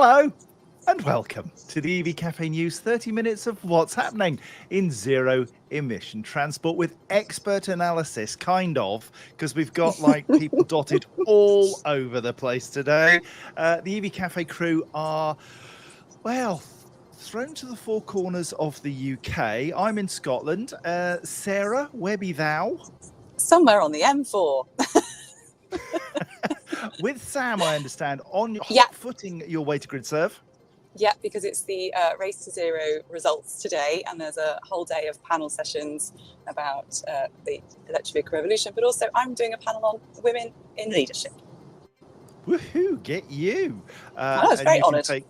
Hello and welcome to the EV Cafe News, 30 minutes of what's happening in zero emission transport with expert analysis, kind of, because we've got like people dotted all over the place today. The EV Cafe crew are, well, thrown to the four corners of the UK. I'm in Scotland. Sarah, where be thou? Somewhere on the M4. With Sam, I understand, on Yeah. hot footing your way to GridServe. Yeah, because it's the Race to Zero results today, and there's a whole day of panel sessions about the electric vehicle revolution, but also I'm doing a panel on women in leadership. Woohoo, get you. I was very honoured.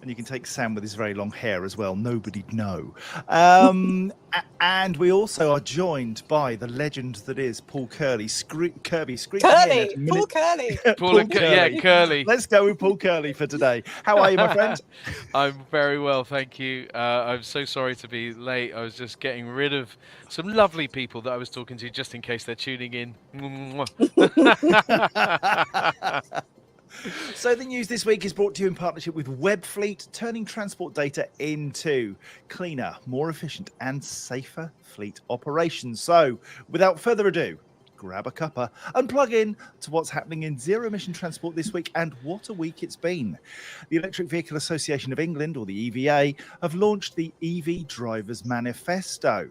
And you can take Sam with his very long hair as well. Nobody'd know. And we also are joined by the legend that is Paul Curley. Paul Curley. Yeah, Curley. Let's go with Paul Curley for today. How are you, my friend? I'm very well, thank you. I'm so sorry to be late. I was just getting rid of some lovely people that I was talking to, just in case they're tuning in. So the news this week is brought to you in partnership with Webfleet, turning transport data into cleaner, more efficient and safer fleet operations. So without further ado, grab a cuppa and plug in to what's happening in zero emission transport this week, and what a week it's been. The Electric Vehicle Association of England, or the EVA, have launched the EV Drivers Manifesto.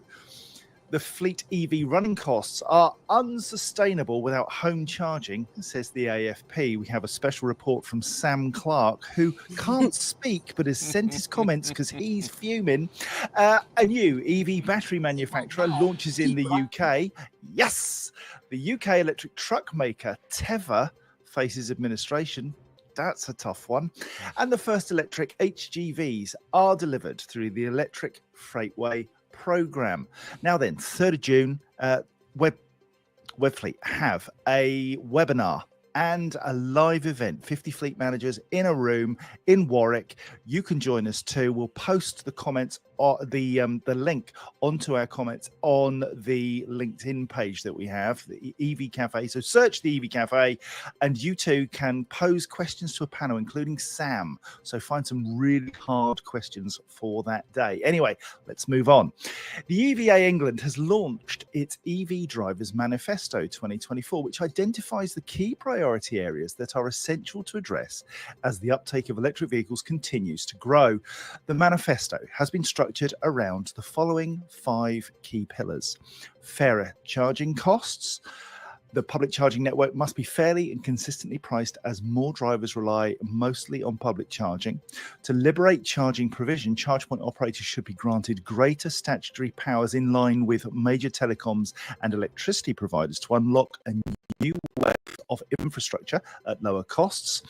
The fleet EV running costs are unsustainable without home charging, says the AFP. We have a special report from Sam Clark, who can't speak but has sent his comments because he's fuming. A new EV battery manufacturer launches in the UK. Yes! The UK electric truck maker Teva faces administration. That's a tough one. And the first electric HGVs are delivered through the Electric Freightway program. Now then, 3rd of June, Webfleet have a webinar and a live event, 50 fleet managers in a room in Warwick. You can join us too. We'll post the comments or the link onto our comments on the LinkedIn page that we have, the EV Cafe. So search the EV Cafe, and you too can pose questions to a panel, including Sam. So find some really hard questions for that day. Anyway, let's move on. The EVA England has launched its EV Drivers Manifesto 2024, which identifies the key priority areas that are essential to address as the uptake of electric vehicles continues to grow. The manifesto has been structured around the following 5 key pillars: fairer charging costs. The public charging network must be fairly and consistently priced as more drivers rely mostly on public charging. To liberate charging provision, charge point operators should be granted greater statutory powers in line with major telecoms and electricity providers to unlock a new wave of infrastructure at lower costs.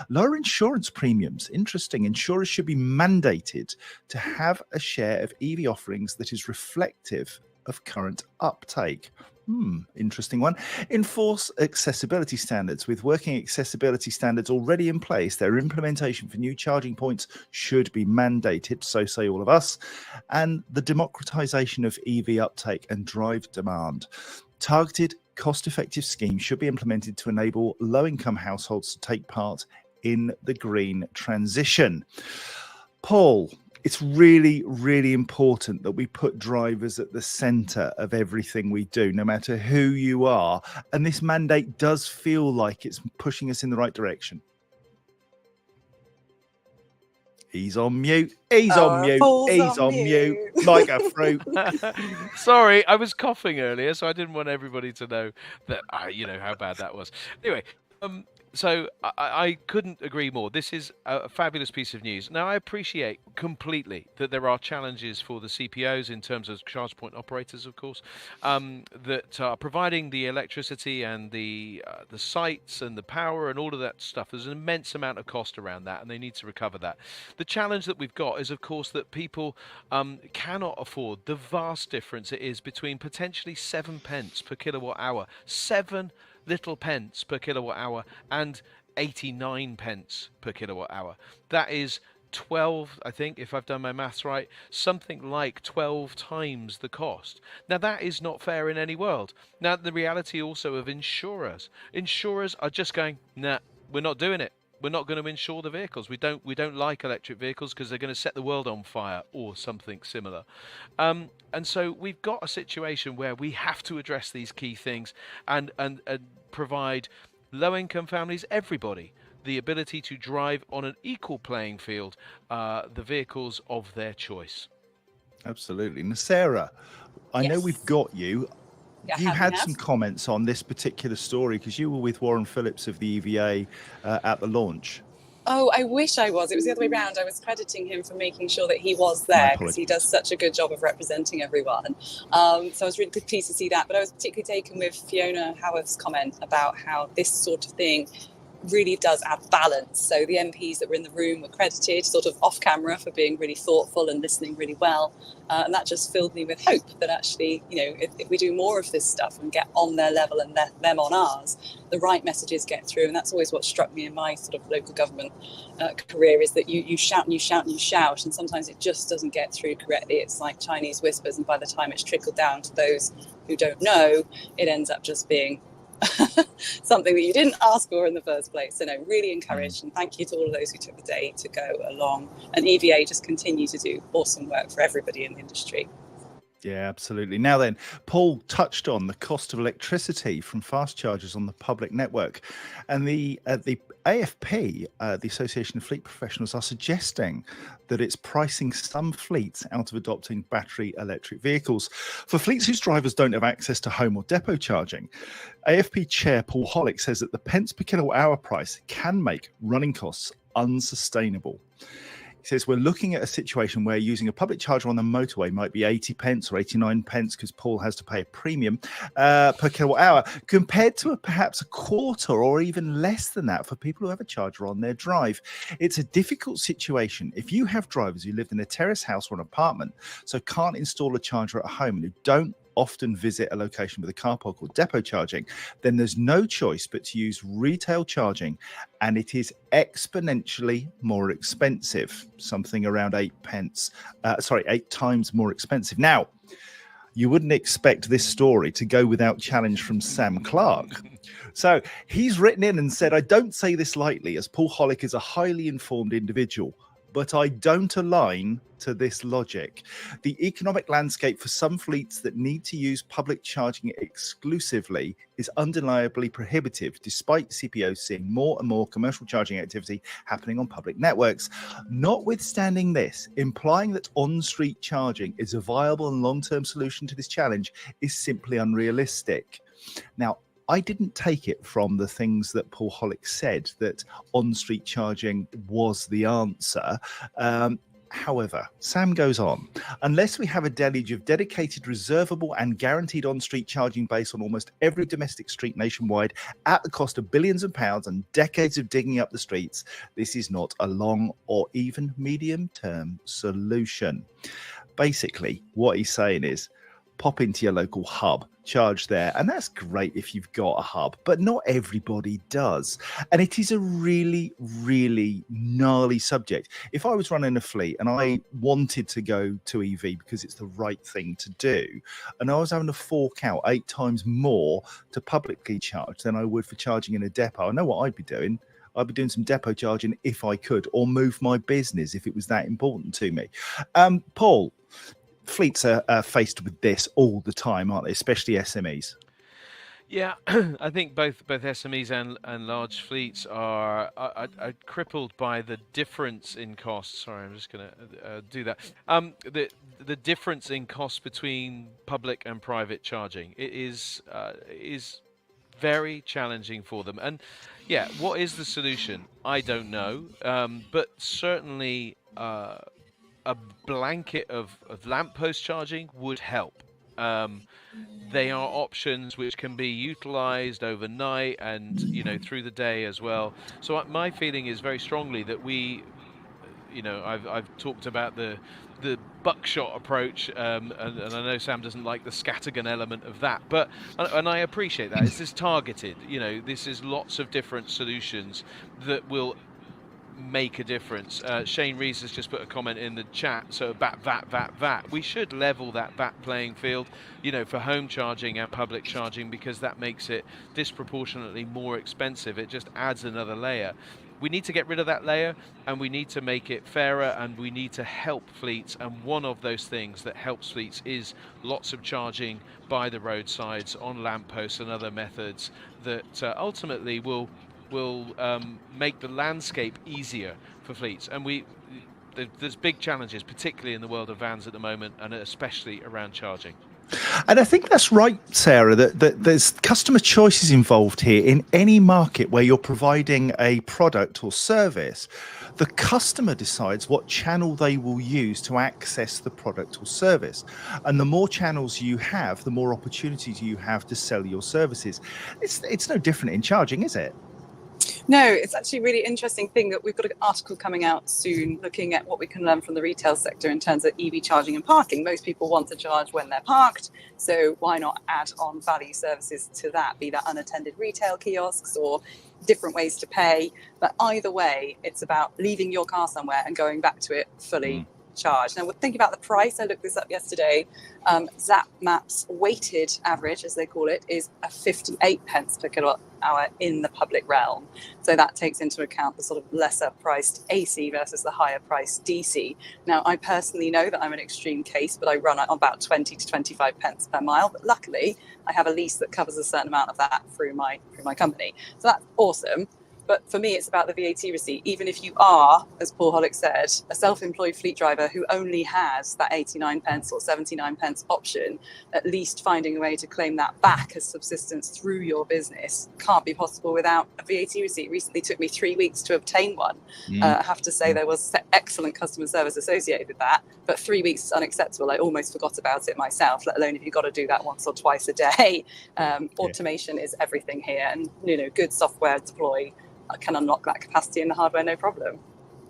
Lower insurance premiums. Interesting. Insurers should be mandated to have a share of EV offerings that is reflective of current uptake. Interesting one. Enforce accessibility standards. With working accessibility standards already in place, their implementation for new charging points should be mandated, so say all of us. And the democratization of EV uptake and drive demand. Targeted, cost-effective schemes should be implemented to enable low-income households to take part in the green transition. Paul, it's really, really important that we put drivers at the centre of everything we do, no matter who you are. And this mandate does feel like it's pushing us in the right direction. He's on mute. He's on mute. Like a fruit. Sorry, I was coughing earlier, so I didn't want everybody to know that, how bad that was. Anyway, so I couldn't agree more. This is a fabulous piece of news. Now, I appreciate completely that there are challenges for the CPOs in terms of charge point operators, of course, that are providing the electricity and the sites and the power and all of that stuff. There's an immense amount of cost around that, and they need to recover that. The challenge that we've got is, of course, that people cannot afford the vast difference it is between potentially 7 pence per kilowatt hour, 7 little pence per kilowatt hour, and 89 pence per kilowatt hour. That is 12, I think, if I've done my maths right, something like 12 times the cost. Now, that is not fair in any world. Now, the reality also of insurers are just going, nah, we're not doing it. we're not going to insure the vehicles. We don't like electric vehicles because they're going to set the world on fire or something similar. And so we've got a situation where we have to address these key things and provide low-income families, everybody, the ability to drive on an equal playing field the vehicles of their choice. Absolutely. Now, Sarah, I know Yes. we've got you. Yeah, You have had we some have? comments on this particular story because you were with Warren Phillips of the EVA at the launch. Oh, I wish I was. It was the other way around. I was crediting him for making sure that he was My there because he apologies. does such a good job of representing everyone. So I was really pleased to see that. But I was particularly taken with Fiona Howarth's comment about how this sort of thing really does add balance. So the MPs that were in the room were credited sort of off camera for being really thoughtful and listening really well. And that just filled me with hope that actually, if we do more of this stuff and get on their level and them on ours, the right messages get through. And that's always what struck me in my sort of local government career, is that you shout and you shout and you shout, and sometimes it just doesn't get through correctly. It's like Chinese whispers, and by the time it's trickled down to those who don't know, it ends up just being something that you didn't ask for in the first place. So no, really encouraged, and thank you to all of those who took the day to go along. And EVA just continue to do awesome work for everybody in the industry. Yeah, absolutely. Now then, Paul touched on the cost of electricity from fast chargers on the public network, and the AFP, the Association of Fleet Professionals, are suggesting that it's pricing some fleets out of adopting battery electric vehicles. For fleets whose drivers don't have access to home or depot charging, AFP Chair Paul Hollick says that the pence per kilowatt hour price can make running costs unsustainable. He says we're looking at a situation where using a public charger on the motorway might be 80 pence or 89 pence because Paul has to pay a premium per kilowatt hour, compared to perhaps a quarter or even less than that for people who have a charger on their drive. It's a difficult situation if you have drivers who live in a terrace house or an apartment, so can't install a charger at home, and who don't often visit a location with a car park or depot charging, then there's no choice but to use retail charging, and it is exponentially more expensive, something around 8 times more expensive. Now, you wouldn't expect this story to go without challenge from Sam Clark. So he's written in and said, I don't say this lightly, as Paul Hollick is a highly informed individual, but I don't align to this logic. The economic landscape for some fleets that need to use public charging exclusively is undeniably prohibitive, despite CPOs seeing more and more commercial charging activity happening on public networks. Notwithstanding this, implying that on-street charging is a viable and long-term solution to this challenge is simply unrealistic. Now, I didn't take it from the things that Paul Hollick said, that on-street charging was the answer. However, Sam goes on, unless we have a deluge of dedicated, reservable and guaranteed on-street charging base on almost every domestic street nationwide at the cost of billions of pounds and decades of digging up the streets, this is not a long or even medium-term solution. Basically, what he's saying is, pop into your local hub, charge there, and that's great if you've got a hub, but not everybody does. And it is a really, really gnarly subject. If I was running a fleet and I wanted to go to EV because it's the right thing to do, and I was having to fork out 8 times more to publicly charge than I would for charging in a depot, I know what I'd be doing. I'd be doing some depot charging if I could, or move my business if it was that important to me. Paul, fleets are faced with this all the time, aren't they? Especially SMEs. Yeah, I think both SMEs and large fleets are crippled by the difference in costs. Sorry, I'm just going to do that. The difference in costs between public and private charging, it is very challenging for them. And yeah, what is the solution? I don't know, but certainly a blanket of lamppost charging would help. They are options which can be utilized overnight and through the day as well. So my feeling is very strongly that we, I've talked about the buckshot approach, and I know Sam doesn't like the scattergun element of that, but and I appreciate that. This is targeted. This is lots of different solutions that will make a difference. Shane Rees has just put a comment in the chat. So VAT. We should level that VAT playing field, for home charging and public charging, because that makes it disproportionately more expensive. It just adds another layer. we need to get rid of that layer, and we need to make it fairer, and we need to help fleets. And one of those things that helps fleets is lots of charging by the roadsides, on lampposts and other methods that ultimately will make the landscape easier for fleets. And there's big challenges, particularly in the world of vans at the moment, and especially around charging. And I think that's right, Sarah, that there's customer choices involved here. In any market where you're providing a product or service, the customer decides what channel they will use to access the product or service. And the more channels you have, the more opportunities you have to sell your services. It's no different in charging, is it? No, it's actually a really interesting thing that we've got an article coming out soon looking at what we can learn from the retail sector in terms of EV charging and parking. Most people want to charge when they're parked, so why not add on value services to that, be that unattended retail kiosks or different ways to pay. But either way, it's about leaving your car somewhere and going back to it fully charged. Now, thinking about the price, I looked this up yesterday. Zap Map's weighted average, as they call it, is a 58 pence per kilowatt hour in the public realm. So that takes into account the sort of lesser priced AC versus the higher priced DC. Now, I personally know that I'm an extreme case, but I run on about 20 to 25 pence per mile. But luckily, I have a lease that covers a certain amount of that through my company. So that's awesome. But for me, it's about the VAT receipt. Even if you are, as Paul Hollick said, a self-employed fleet driver who only has that 89 pence or 79 pence option, at least finding a way to claim that back as subsistence through your business can't be possible without a VAT receipt. It recently took me 3 weeks to obtain one. I have to say there was excellent customer service associated with that, but 3 weeks is unacceptable. I almost forgot about it myself, let alone if you've got to do that once or twice a day. Automation is everything here, and good software deploy can unlock that capacity in the hardware, no problem.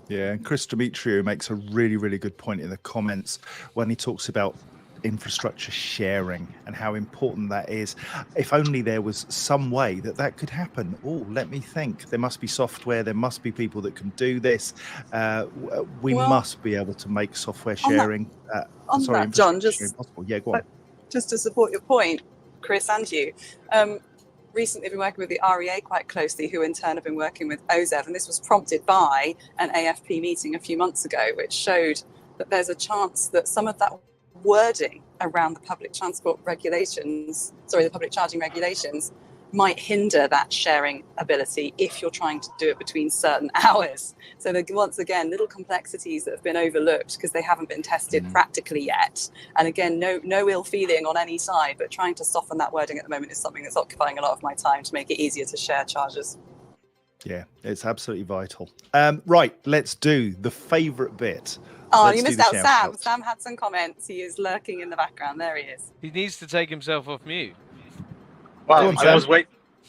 Yeah, and Chris Demetriou makes a really, really good point in the comments when he talks about infrastructure sharing and how important that is. If only there was some way that could happen. Oh, let me think. There must be software. There must be people that can do this. We must be able to make software sharing. John, just possible. Yeah, go on. Just to support your point, Chris and you. Recently been working with the REA quite closely, who in turn have been working with OZEV, and this was prompted by an AFP meeting a few months ago, which showed that there's a chance that some of that wording around the public charging regulations might hinder that sharing ability if you're trying to do it between certain hours. So once again, little complexities that have been overlooked because they haven't been tested practically yet. And again, no ill feeling on any side, but trying to soften that wording at the moment is something that's occupying a lot of my time to make it easier to share charges. Yeah, it's absolutely vital. Right, let's do the favourite bit. Oh, you missed out Sam. Sam had some comments. He is lurking in the background. There he is. He needs to take himself off mute. Well,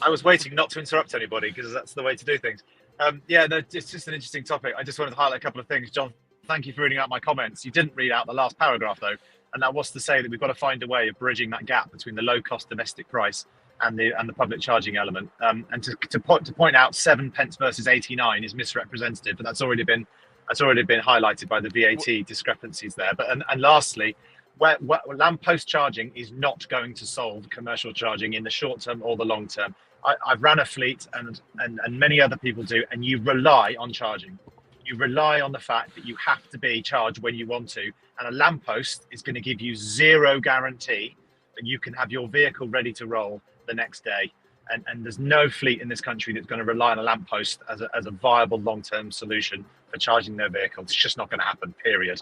I was waiting not to interrupt anybody because that's the way to do things. It's just an interesting topic. I just wanted to highlight a couple of things. John, thank you for reading out my comments. You didn't read out the last paragraph, though, and that was to say that we've got to find a way of bridging that gap between the low-cost domestic price and the public charging element. And to point out 7 pence versus 89 is misrepresentative, but that's already been highlighted by the VAT discrepancies there. But and lastly, where lamppost charging is not going to solve commercial charging in the short term or the long term. I've ran a fleet and many other people do, and you rely on charging. You rely on the fact that you have to be charged when you want to, and a lamppost is going to give you zero guarantee that you can have your vehicle ready to roll the next day. And there's no fleet in this country that's going to rely on a lamppost as a viable long-term solution for charging their vehicle. It's just not going to happen, period.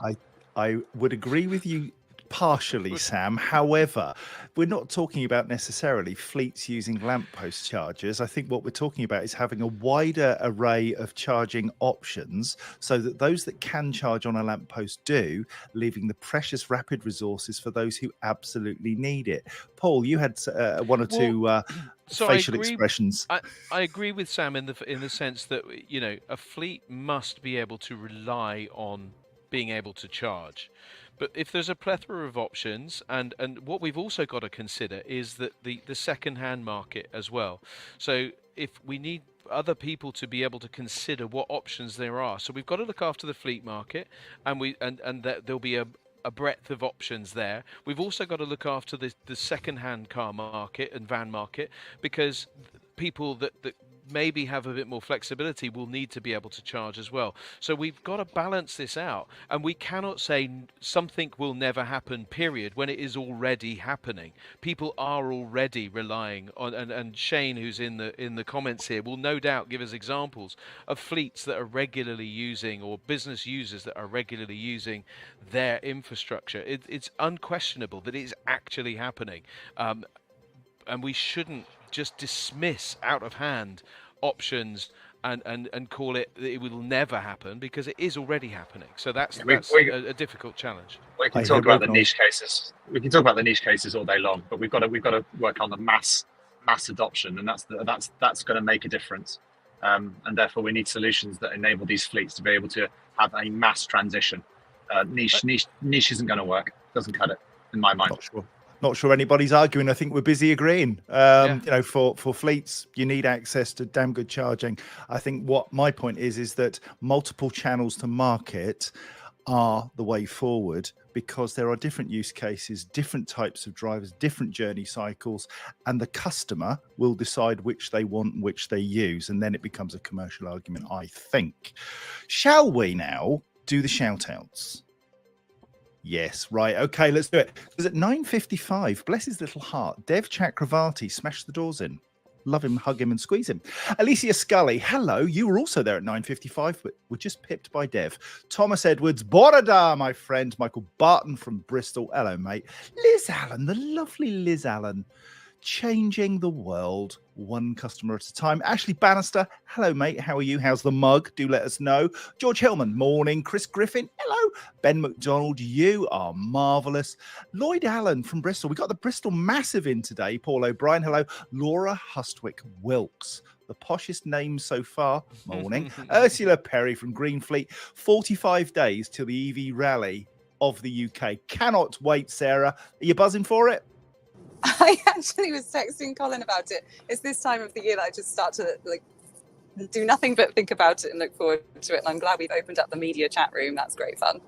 I would agree with you partially, Sam. However, we're not talking about necessarily fleets using lamppost chargers. I think what we're talking about is having a wider array of charging options so that those that can charge on a lamppost do, leaving the precious rapid resources for those who absolutely need it. Paul, you had one or two facial expressions. I agree with Sam in the sense that a fleet must be able to rely on being able to charge. But if there's a plethora of options, and what we've also got to consider is that the second-hand market as well. So if we need other people to be able to consider what options there are, so we've got to look after the fleet market, and that there'll be a breadth of options there. We've also got to look after the second-hand car market and van market, because people that maybe have a bit more flexibility will need to be able to charge as well. So we've got to balance this out, and we cannot say something will never happen, period, when it is already happening. People are already relying on, and Shane, who's in the comments here, will no doubt give us examples of fleets that are regularly using, or business users that are regularly using their infrastructure. It's unquestionable that it's actually happening. And we shouldn't just dismiss out of hand options and call it that it will never happen, because it is already happening. So that's a difficult challenge. We can talk about the niche cases. We can talk about the niche cases all day long, but we've got to work on the mass adoption, and that's going to make a difference. And therefore, we need solutions that enable these fleets to be able to have a mass transition. Niche isn't going to work. Doesn't cut it, in my mind. Not sure anybody's arguing. I think we're busy agreeing. You know, for fleets, you need access to damn good charging. I think what my point is that multiple channels to market are the way forward, because there are different use cases, different types of drivers, different journey cycles, and the customer will decide which they want and which they use, and then it becomes a commercial argument, I think. Shall we now do the shout outs? Yes, right. Okay, let's do it. Because at 9:55, bless his little heart, Dev Chakravarti smashed the doors in. Love him, hug him, and squeeze him. Alicia Scully, hello. You were also there at 9:55, but were just pipped by Dev. Thomas Edwards, Borada, my friend. Michael Barton from Bristol. Hello, mate. Liz Allen, the lovely Liz Allen. Changing the world one customer at a time. Ashley Bannister, hello, mate. How are you? How's the mug? Do let us know. George Hillman, morning. Chris Griffin, hello. Ben McDonald, you are marvellous. Lloyd Allen from Bristol. We got the Bristol Massive in today. Paul O'Brien, hello. Laura Hustwick Wilkes, the poshest name so far. Morning. Ursula Perry from Greenfleet. 45 days till the EV rally of the UK. Cannot wait, Sarah. Are you buzzing for it? I actually was texting Colin about it. It's this time of the year that I just start to do nothing but think about it and look forward to it. And I'm glad we've opened up the media chat room. That's great fun.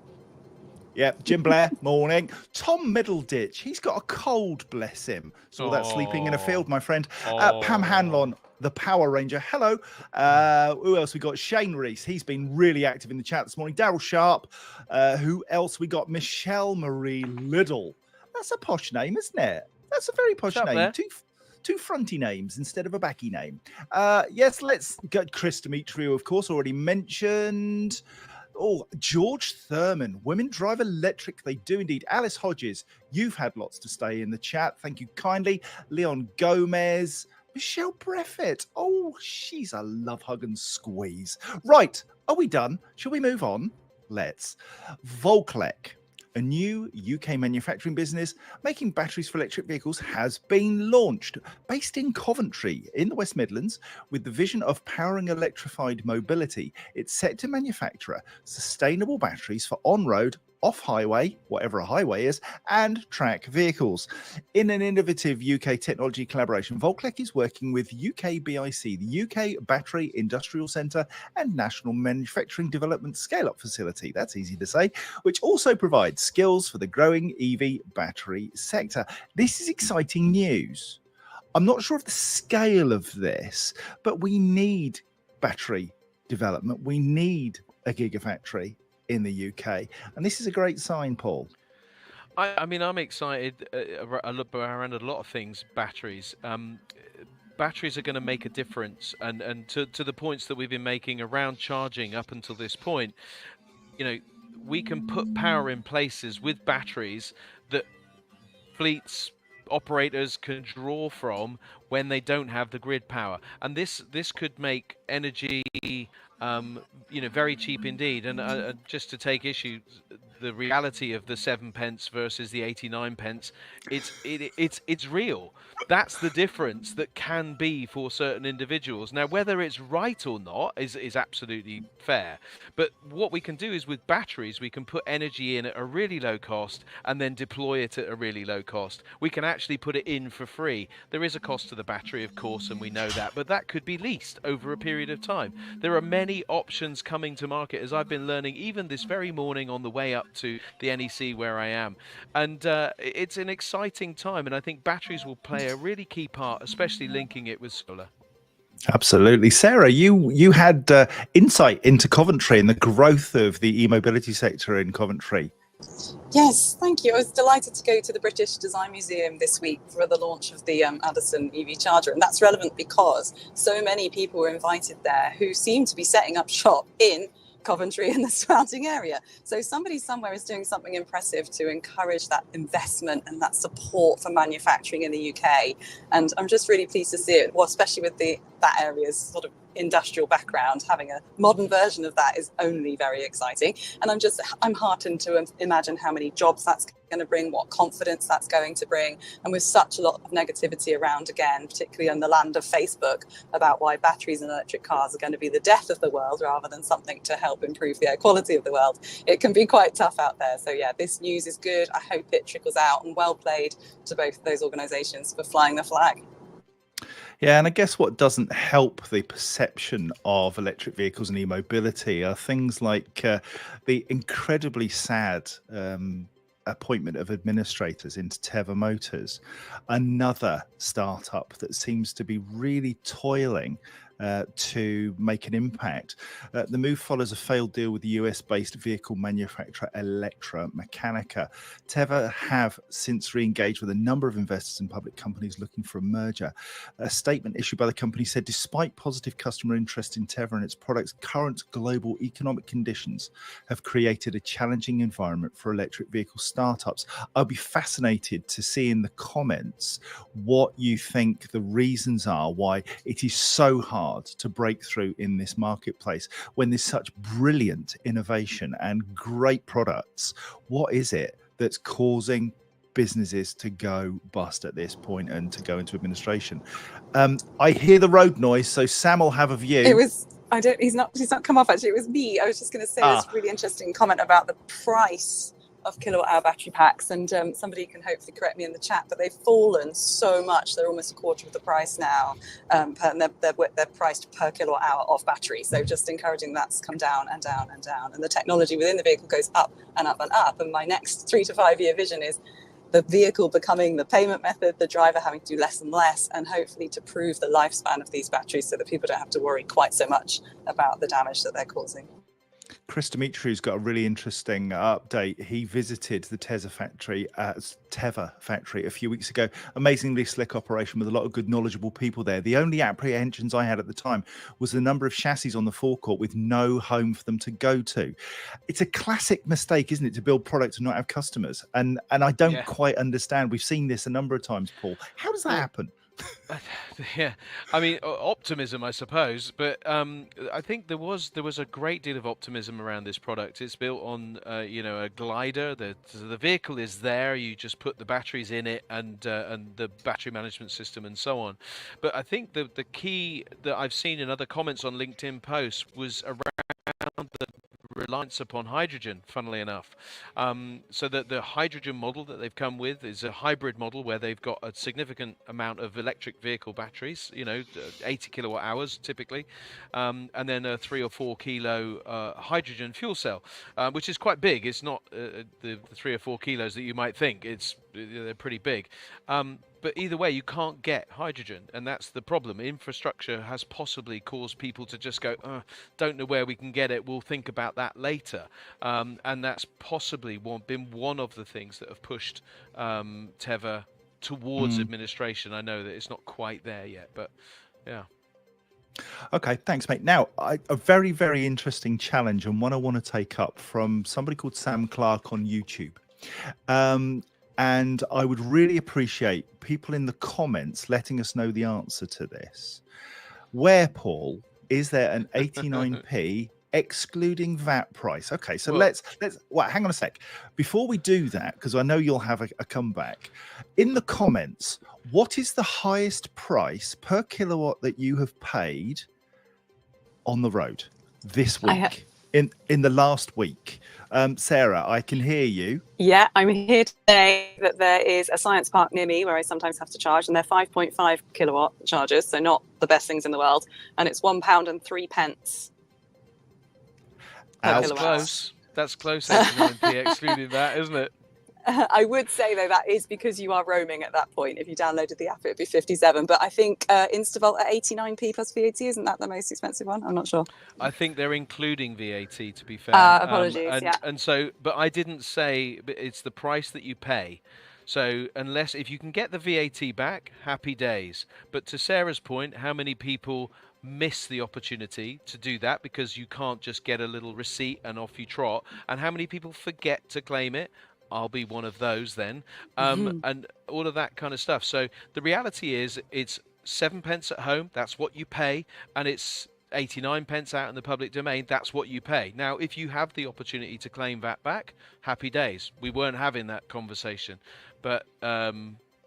Yeah, Jim Blair, morning. Tom Middleditch, he's got a cold, bless him. So that's sleeping in a field, my friend. Pam Hanlon, the Power Ranger, hello. Who else we got? Shane Reese, he's been really active in the chat this morning. Daryl Sharp. Who else we got? Michelle Marie Liddle. That's a posh name, isn't it? That's a very posh name. Two fronty names instead of a backy name. Yes, let's get Chris Demetriou, of course, already mentioned. Oh, George Thurman. Women drive electric. They do indeed. Alice Hodges, you've had lots to stay in the chat. Thank you kindly. Leon Gomez. Michelle Breffett. Oh, she's a love, hug and squeeze. Right. Are we done? Shall we move on? Let's. Volklek, a new UK manufacturing business making batteries for electric vehicles, has been launched. Based in Coventry in the West Midlands, with the vision of powering electrified mobility, it's set to manufacture sustainable batteries for on-road, off-highway, whatever a highway is, and track vehicles. In an innovative UK technology collaboration, Volklek is working with UKBIC, the UK Battery Industrial Centre and National Manufacturing Development Scale-Up Facility, that's easy to say, which also provides skills for the growing EV battery sector. This is exciting news. I'm not sure of the scale of this, but we need battery development. We need a gigafactory in the UK, and this is a great sign, Paul. I mean, I'm excited around a lot of things. Batteries are going to make a difference, and to the points that we've been making around charging up until this point, you know, we can put power in places with batteries that fleets operators can draw from when they don't have the grid power, and this could make energy very cheap indeed. And just to take issue, the reality of the 7 pence versus the 89 pence, it's real. That's the difference that can be for certain individuals. Now, whether it's right or not is absolutely fair. But what we can do is with batteries, we can put energy in at a really low cost and then deploy it at a really low cost. We can actually put it in for free. There is a cost to the battery, of course, and we know that, but that could be leased over a period of time. There are many options coming to market, as I've been learning even this very morning on the way up to the NEC where I am. And it's an exciting time, and I think batteries will play a really key part, especially linking it with solar. Absolutely. Sarah, you had insight into Coventry and the growth of the e-mobility sector in Coventry. Yes, thank you. I was delighted to go to the British Design Museum this week for the launch of the Addison EV charger. And that's relevant because so many people were invited there who seem to be setting up shop in Coventry and the surrounding area. So somebody somewhere is doing something impressive to encourage that investment and that support for manufacturing in the UK. And I'm just really pleased to see it, well, especially with that area's sort of industrial background. Having a modern version of that is only very exciting. And I'm heartened to imagine how many jobs that's going to bring, what confidence that's going to bring. And with such a lot of negativity around, again, particularly in the land of Facebook, about why batteries and electric cars are going to be the death of the world rather than something to help improve the air quality of the world, it can be quite tough out there. So yeah, this news is good. I hope it trickles out, and well played to both of those organisations for flying the flag. Yeah, and I guess what doesn't help the perception of electric vehicles and e-mobility are things like the incredibly sad appointment of administrators into Teva Motors, another startup that seems to be really toiling to make an impact. The move follows a failed deal with the US-based vehicle manufacturer Electramechanica. Teva have since re-engaged with a number of investors and public companies looking for a merger. A statement issued by the company said, despite positive customer interest in Teva and its products, current global economic conditions have created a challenging environment for electric vehicle startups. I'll be fascinated to see in the comments what you think the reasons are why it is so hard to break through in this marketplace when there's such brilliant innovation and great products. What is it that's causing businesses to go bust at this point and to go into administration? I hear the road noise, so Sam will have a view. He's not come off actually. It was me. I was just going to say this really interesting comment about the price of kilowatt hour battery packs, and somebody can hopefully correct me in the chat, but they've fallen so much. They're almost a quarter of the price now, and they're priced per kilowatt hour of battery. So just encouraging that's come down and down and down, and the technology within the vehicle goes up and up and up. And my next 3 to 5 year vision is the vehicle becoming the payment method, the driver having to do less and less, and hopefully to prove the lifespan of these batteries so that people don't have to worry quite so much about the damage that they're causing. Chris Dimitriou's got a really interesting update. He visited the Teva factory a few weeks ago. Amazingly slick operation with a lot of good, knowledgeable people there. The only apprehensions I had at the time was the number of chassis on the forecourt with no home for them to go to. It's a classic mistake, isn't it, to build products and not have customers? And I don't quite understand. We've seen this a number of times, Paul. How does that happen? Yeah, I mean, optimism, I suppose, but I think there was a great deal of optimism around this product. It's built on a glider. The vehicle is there. You just put the batteries in it and the battery management system and so on. But I think the key that I've seen in other comments on LinkedIn posts was around the reliance upon hydrogen, funnily enough. So that the hydrogen model that they've come with is a hybrid model where they've got a significant amount of electric vehicle batteries, 80 kilowatt hours typically, and then a 3 or 4 kilo hydrogen fuel cell, which is quite big. It's not the 3 or 4 kilos that you might think. They're pretty big. But either way, you can't get hydrogen, and that's the problem. Infrastructure has possibly caused people to just go, don't know where we can get it, we'll think about that later. And that's possibly been one of the things that have pushed Teva towards administration. I know that it's not quite there yet, but yeah. Okay, thanks, mate. Now, a very, very interesting challenge, and one I want to take up from somebody called Sam Clark on YouTube. And I would really appreciate people in the comments letting us know the answer to this. Where, Paul, is there an 89p excluding VAT price? Okay, so let's hang on a sec. Before we do that, because I know you'll have a comeback, in the comments, what is the highest price per kilowatt that you have paid on the road this week? In the last week? Sarah, I can hear you. Yeah, I'm here today that there is a science park near me where I sometimes have to charge, and they're 5.5 kilowatt chargers, so not the best things in the world. And it's £1.03. That's close. That's close, 89p excluding that, isn't it? I would say, though, that is because you are roaming at that point. If you downloaded the app, it would be 57. But I think Instavolt at 89p plus VAT, isn't that the most expensive one? I'm not sure. I think they're including VAT, to be fair. Apologies, yeah. And so, but I didn't say it's the price that you pay. So if you can get the VAT back, happy days. But to Sarah's point, how many people miss the opportunity to do that because you can't just get a little receipt and off you trot? And how many people forget to claim it? I'll be one of those then. And all of that kind of stuff. So the reality is it's 7 pence at home. That's what you pay. And it's 89 pence out in the public domain. That's what you pay. Now, if you have the opportunity to claim that back, happy days. We weren't having that conversation. But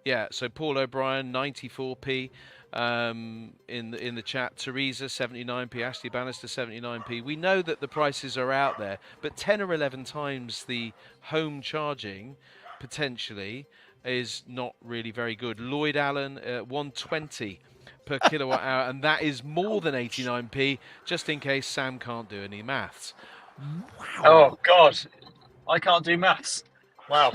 yeah, so Paul O'Brien, 94p in the chat. Teresa, 79p. Ashley Bannister, 79p. We know that the prices are out there, but 10 or 11 times the home charging potentially is not really very good. Lloyd Allen, 120 per kilowatt hour, and that is more than 89p, just in case Sam can't do any maths. Wow. Oh, God. I can't do maths. Wow.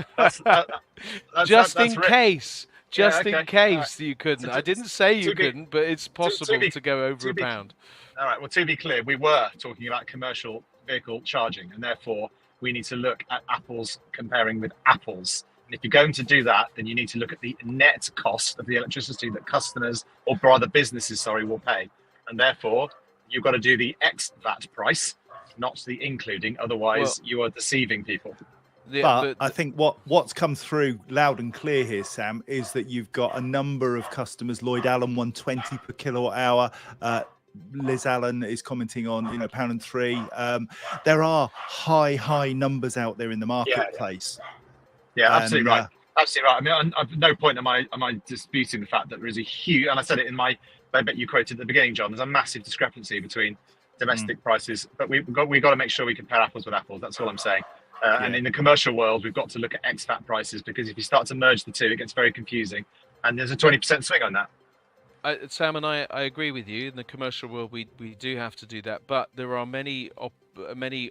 Just in case Right. you couldn't. I didn't say you couldn't, but it's possible to go over a pound. All right. Well, to be clear, we were talking about commercial vehicle charging, and therefore we need to look at apples comparing with apples. And if you're going to do that, then you need to look at the net cost of the electricity that customers, or rather businesses, will pay. And therefore, you've got to do the ex-VAT price, not the including. Otherwise, you are deceiving people. Yeah, but I think what's come through loud and clear here, Sam, is that you've got a number of customers. Lloyd Allen, 120 per kilowatt hour. Liz Allen is commenting on, £1.03. There are high numbers out there in the marketplace. Yeah, absolutely right. Absolutely right. I mean, at no point am I disputing the fact that there is a huge, and I said it in my bit you quoted at the beginning, John. There's a massive discrepancy between domestic prices, but we've got to make sure we compare apples with apples. That's all I'm saying. And in the commercial world, we've got to look at ex-VAT prices, because if you start to merge the two, it gets very confusing. And there's a 20% swing on that. Sam and I agree with you. In the commercial world, we do have to do that, but there are many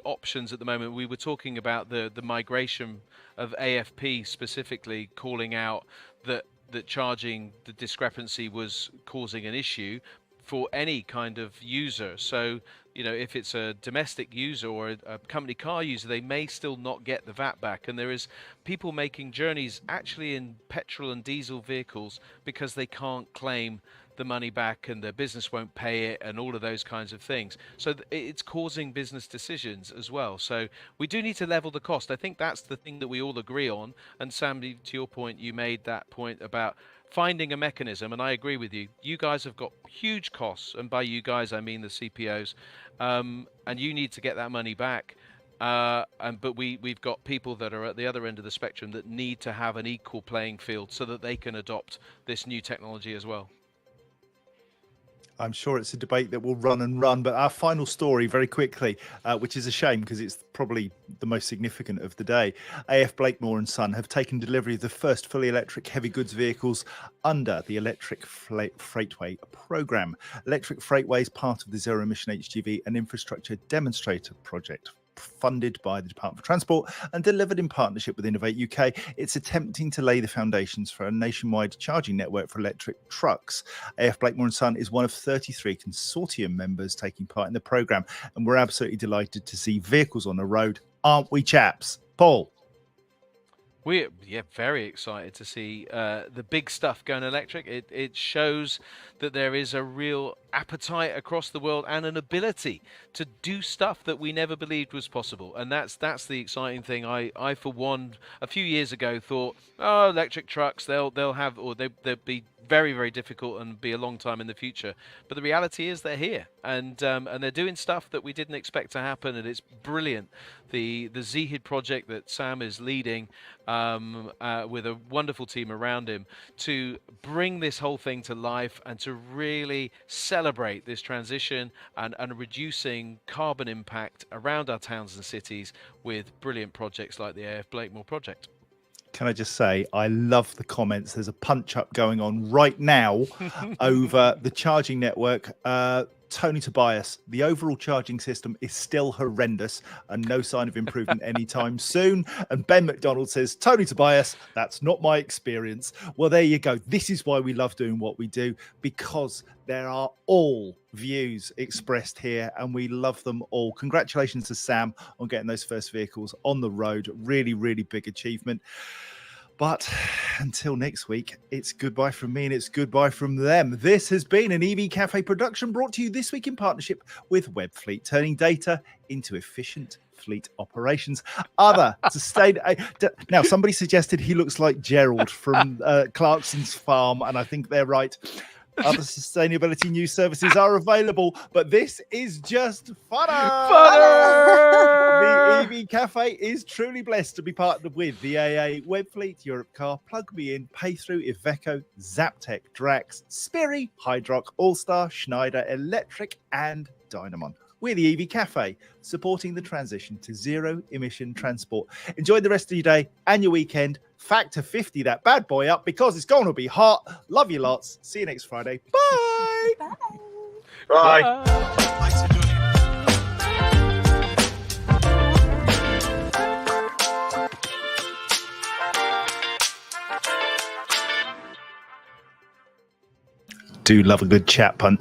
options at the moment. We were talking about the migration of AFP specifically, calling out that charging the discrepancy was causing an issue for any kind of user. So, if it's a domestic user or a company car user, they may still not get the VAT back. And there is people making journeys actually in petrol and diesel vehicles because they can't claim the money back and their business won't pay it and all of those kinds of things. So it's causing business decisions as well. So we do need to level the cost. I think that's the thing that we all agree on. And Sam, to your point, you made that point about finding a mechanism, and I agree with you. You guys have got huge costs, and by you guys I mean the CPOs, and you need to get that money back. But we've got people that are at the other end of the spectrum that need to have an equal playing field so that they can adopt this new technology as well. I'm sure it's a debate that will run and run, but our final story very quickly, which is a shame because it's probably the most significant of the day. AF Blakemore & Son have taken delivery of the first fully electric heavy goods vehicles under the Electric Freightway programme. Electric Freightway is part of the Zero Emission HGV and Infrastructure Demonstrator project, funded by the Department for Transport and delivered in partnership with Innovate UK. It's attempting to lay the foundations for a nationwide charging network for electric trucks. AF Blakemore & Son is one of 33 consortium members taking part in the programme, and we're absolutely delighted to see vehicles on the road, aren't we, chaps? Paul? We're very excited to see the big stuff going electric. It shows that there is a real appetite across the world and an ability to do stuff that we never believed was possible. And that's the exciting thing. I for one, a few years ago thought, electric trucks, they'll be very, very difficult and be a long time in the future. But the reality is they're here, and they're doing stuff that we didn't expect to happen, and it's brilliant. The ZHID project that Sam is leading with a wonderful team around him to bring this whole thing to life and to really celebrate this transition and reducing carbon impact around our towns and cities with brilliant projects like the AF Blakemore project. Can I just say, I love the comments. There's a punch up going on right now over the charging network. Tony Tobias, the overall charging system is still horrendous and no sign of improvement anytime soon. And Ben McDonald says, Tony Tobias, that's not my experience. Well, there you go. This is why we love doing what we do, because there are all views expressed here and we love them all. Congratulations to Sam on getting those first vehicles on the road. Really, really big achievement. But until next week, it's goodbye from me and it's goodbye from them. This has been an EV Cafe production brought to you this week in partnership with Webfleet, turning data into efficient fleet operations. Other now, somebody suggested he looks like Gerald from Clarkson's Farm, and I think they're right. Other sustainability news services are available, but this is just funner. The EV Cafe is truly blessed to be partnered with the AA, Webfleet, Europe Car, Plug Me In, Paythrough, Iveco, Zaptec, Drax, Spiri, Hydrock, Allstar, Schneider Electric, and Dynamon. We're the EV Cafe, supporting the transition to zero-emission transport. Enjoy the rest of your day and your weekend. Factor 50 that bad boy up because it's going to be hot. Love you lots. See you next Friday. Bye. Bye. Thanks for joining us. Do love a good chat punch.